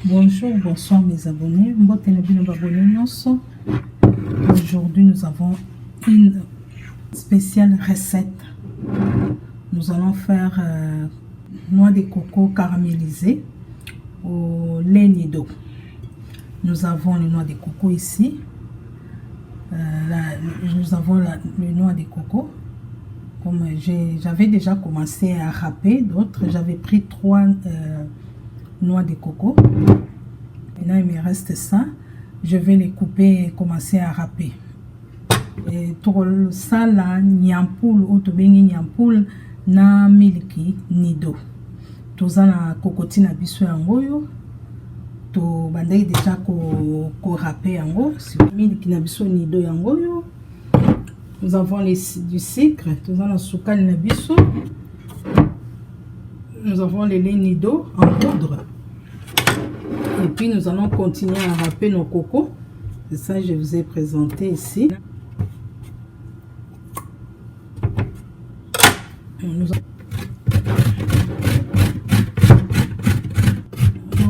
Bonjour, bonsoir mes abonnés. Aujourd'hui, nous avons une spéciale recette. Nous allons faire noix de coco caramélisée au lait nido. Nous avons les noix de coco ici. Nous avons les noix de coco. Comme j'avais déjà commencé à râper d'autres, j'avais pris 3 noix de coco. Maintenant il me reste ça, je vais les couper et commencer à râper. Et tout ça là, nyampoule ou tobengi nyampoule na miliki nido. Tout ça na cocotina biso yango to bandai déjà ko râper yango, si miliki na biso nido yango yo. Nous avons du sucre, tout ça na sukali na biso. Nous avons le lait nido en poudre. Et puis nous allons continuer à râper nos cocos. C'est ça que je vous ai présenté ici.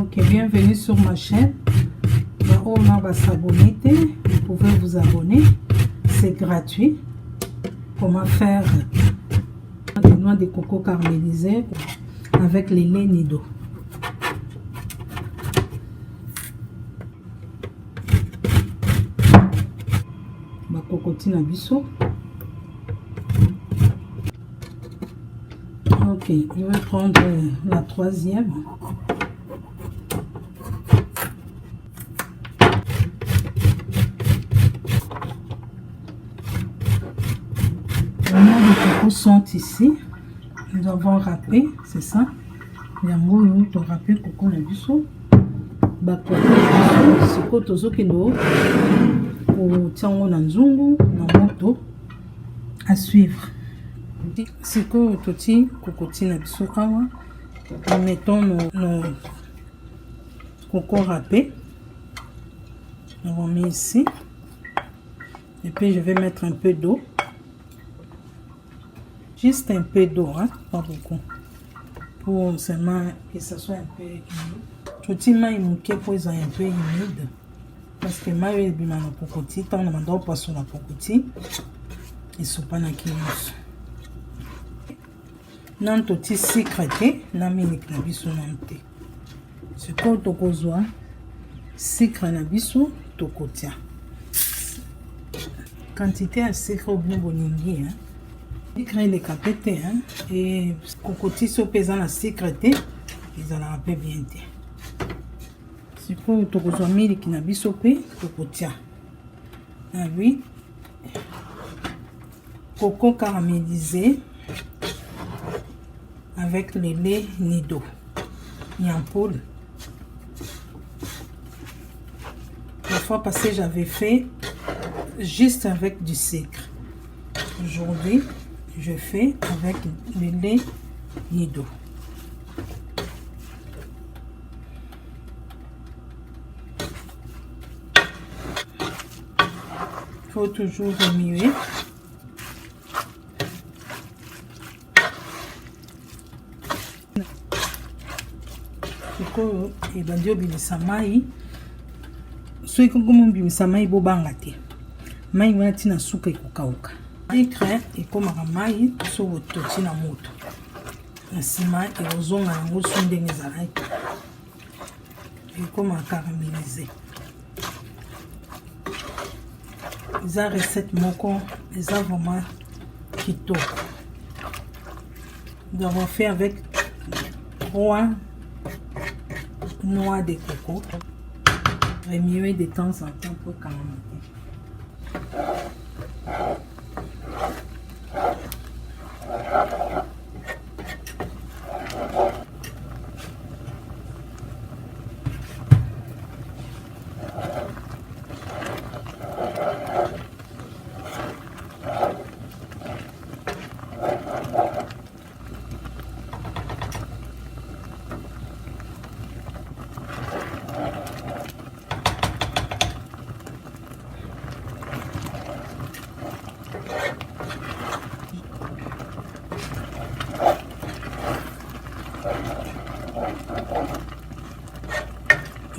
Ok, bienvenue sur ma chaîne. Vous pouvez vous abonner. C'est gratuit. Comment faire des noix de coco caramélisées avec les lait nido. Cocotina biso. Ok, je vais prendre la 3e. Les noix de coco sont ici. Nous avons râpé, c'est ça. Yango yo to râpé coco na biso. Ba coco siko tozo kendo au tiango na nzungu na moto à suivre. Siko toti cocotina biso awa. Nous mettons nos coco râpés. On va mettre ici. Et puis je vais mettre un peu d'eau. Juste un peu d'eau, hein? Pas beaucoup. Pour seulement que ça soit un peu humide. Toti mai mouké pour être un peu humide. Parce que mai bima na pokoti, tant na mando poisson na pokoti. Et sopa na kinos. Nan toti secrété, na milik na biso nante. Ce qu'on tokozwa, sucre na biso tokotia. Quantité à sucre au bien boningi, hein. Sucre les capété, hein. Et cocoti so pesant la secrété, ils allont un peu bien. C'est pour tokozwa miliki na biso pe tokotia. Ah oui. Coco caramélisé avec le lait nido. Nyampoule. La fois passée, j'avais fait juste avec du sucre. Aujourd'hui, je fais avec le lait nido. Il faut toujours remuer. Coco et bandio bilisamaï. Soit que comme bilisamaï bobangate. Mai wati na suka ikukauka. Sucre et comme ramai so toti na moto. Na sima et ozonga nango sunde ngezalai. Et comme caramélisé. Les recettes moko, les vraiment kitoko. Nous avons fait avec 3 noix de coco. Remuer de temps en temps pour caraméliser.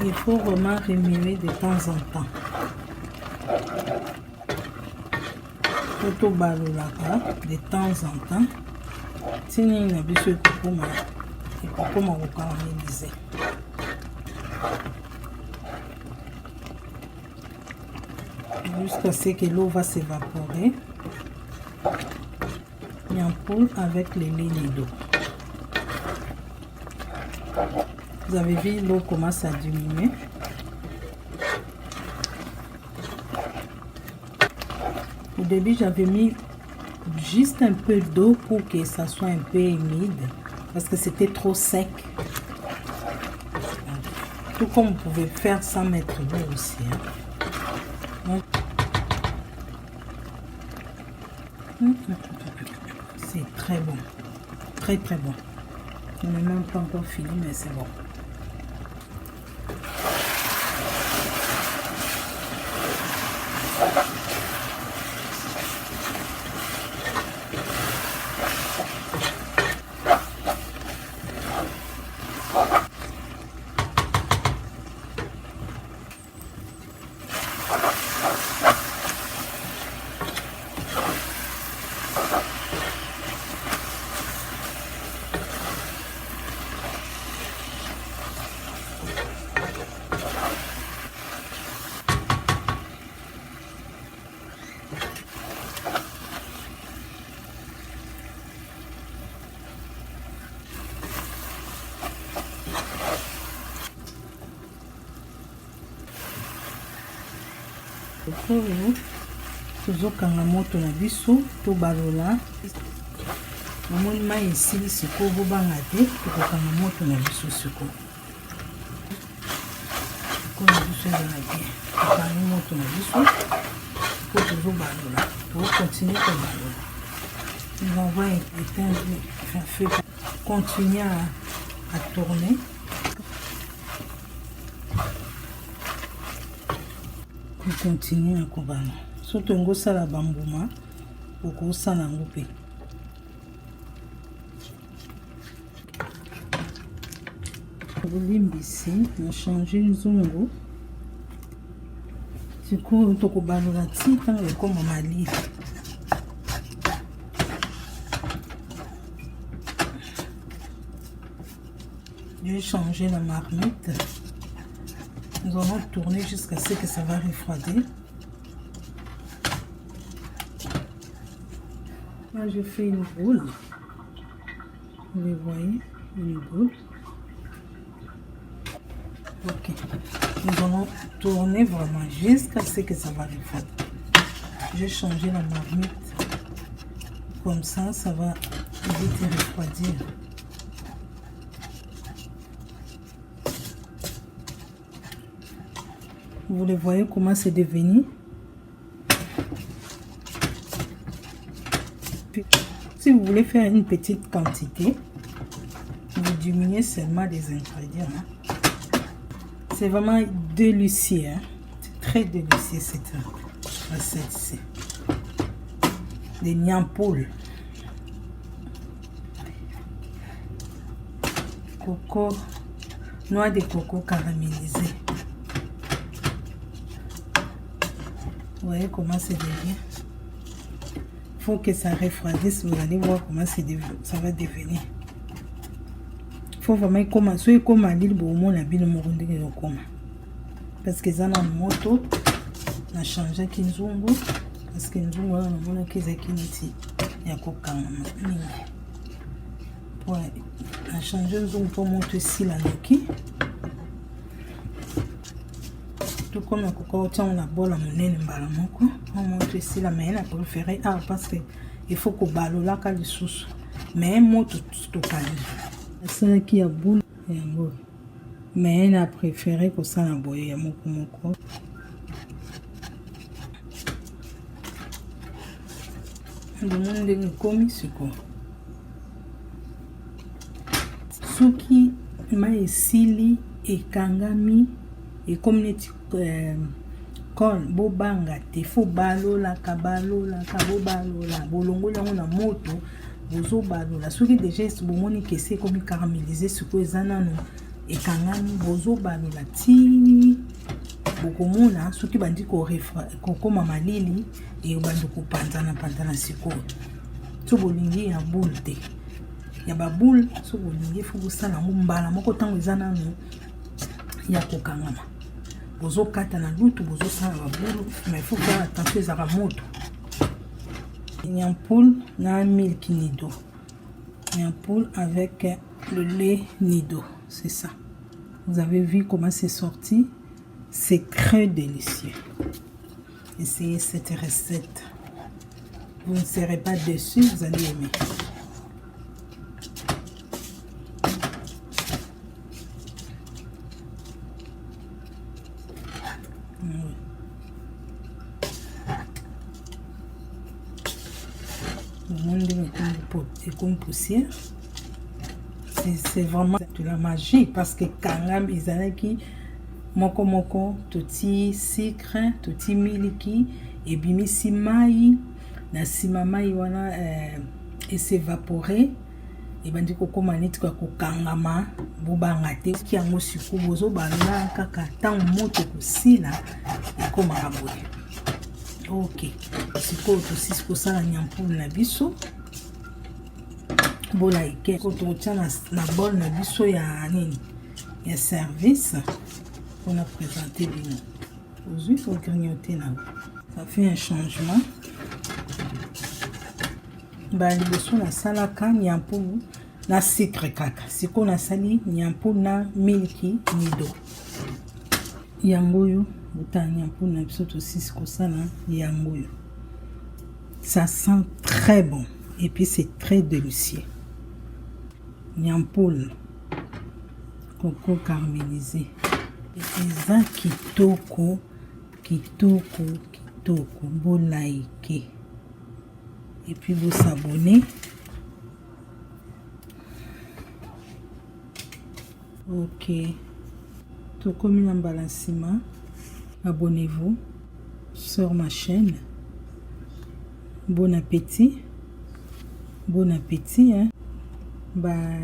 Il faut vraiment remuer de temps en temps. Tout balolaka de temps en temps. Tini na biso ekokoma kokaramelize. Jusqu'à ce que l'eau va s'évaporer. Nyampoule avec les lignes d'eau. Vous avez vu, l'eau commence à diminuer. Au début, j'avais mis juste un peu d'eau pour que ça soit un peu humide parce que c'était trop sec. Tout comme vous pouvez faire sans mettre d'eau aussi. C'est très bon. Très très bon. Je n'ai même pas encore fini, mais c'est bon. Tozokanga moto na biso to balola namoni mai esili sikoyo bobanga te tokokanga moto na biso sikoyo na biso ezala bien tokangi moto na biso po tozobalola tokokontinue kobalola. On va éteindre le feu, continuer à tourner. On continue à kobana. Surtout on gosa la bambouma pour gosa na ngoupé. Ici, on a changé le zongo. Du coup, on a kobana tika comme mali. Je vais changer la marmite. Nous allons tourner jusqu'à ce que ça va refroidir. Là, je fais une boule. Vous les voyez, une boule. Ok. Nous allons tourner vraiment jusqu'à ce que ça va refroidir. Je vais changer la marmite. Comme ça, ça va vite refroidir. Vous les voyez comment c'est devenu. Si vous voulez faire une petite quantité, vous diminuez seulement des ingrédients. C'est vraiment délicieux. C'est très délicieux cette recette-ci. Des nyampoules. Coco, noix de coco caramélisée. Vous voyez comment c'est devenu. Il faut que ça refroidisse. Vous allez voir comment ça va devenir. Il faut vraiment commencer comme à l'île Bomo la bille moronde de coma. Parce que ça dans le moto, on a changé kinzungu. Parce que nous on a qu'ils kiniti. Il y a coca. Pour a changé nous pour monter ici la noki. Tout comme la coco tient la bolle à mon nez mbalamoko. On monte ici la main pour faire parce que il faut qu'on balo là quand les sous. Mais moi tout calme. C'est qui a boule et bon. Mais elle a préféré que ça n'a boyé à moko. Le monde est commis ce quoi. Ce qui m'a esili et kangami et comme kon bobanga te fo balola kabalola kabobalola bolongo yango na moto bozo balola soki déjà bomoni que c'est comme caramélisé ce que ezana no et kangami bozo balola ti bokomona soki bandi kokoma malili e bandi kopanzana sikoyo so bolingi ya boule te ya baboule so bolingi fo bosala yango mbala moko ntango eza nano ya kokangama bozokata na lutu bozosala baboule mais faut faire attention ezaka moto nyampoule na milk nido nyampoule avec le lait nido, c'est ça. Vous avez vu comment c'est sorti? C'est très délicieux. Essayez cette recette. Vous ne serez pas déçus, vous allez aimer. Le monde est comme poussière. C'est vraiment de la magie parce que kangam izanaki moko toti sucre toti miliki et bimisi mai na sima mai wana et s'évaporer et bandi kokoma neti kwa kokangama bobanga te ki yango siku bozo bala kaka tant moto kosila ekoma kaboye. OK, siko to siko sala nyampoule na biso bola ike ko to tia na bol na biso ya nini ya service on a présenté bien aujourd'hui faut grignoter là ça fait un changement ba liboso na sala ka nyampoule na sucre kaka siko na sali nyampoule na milki nido yango yo buta nyampoule na biso to siko sala yango yo ça sent très bon et puis c'est très délicieux. Nyampoule coco caramélisé eza kitoko bolaike et puis vous s'abonnez. OK, tokomi na mbalansima, abonnez-vous sur ma chaîne. Bon appétit hein. Bye.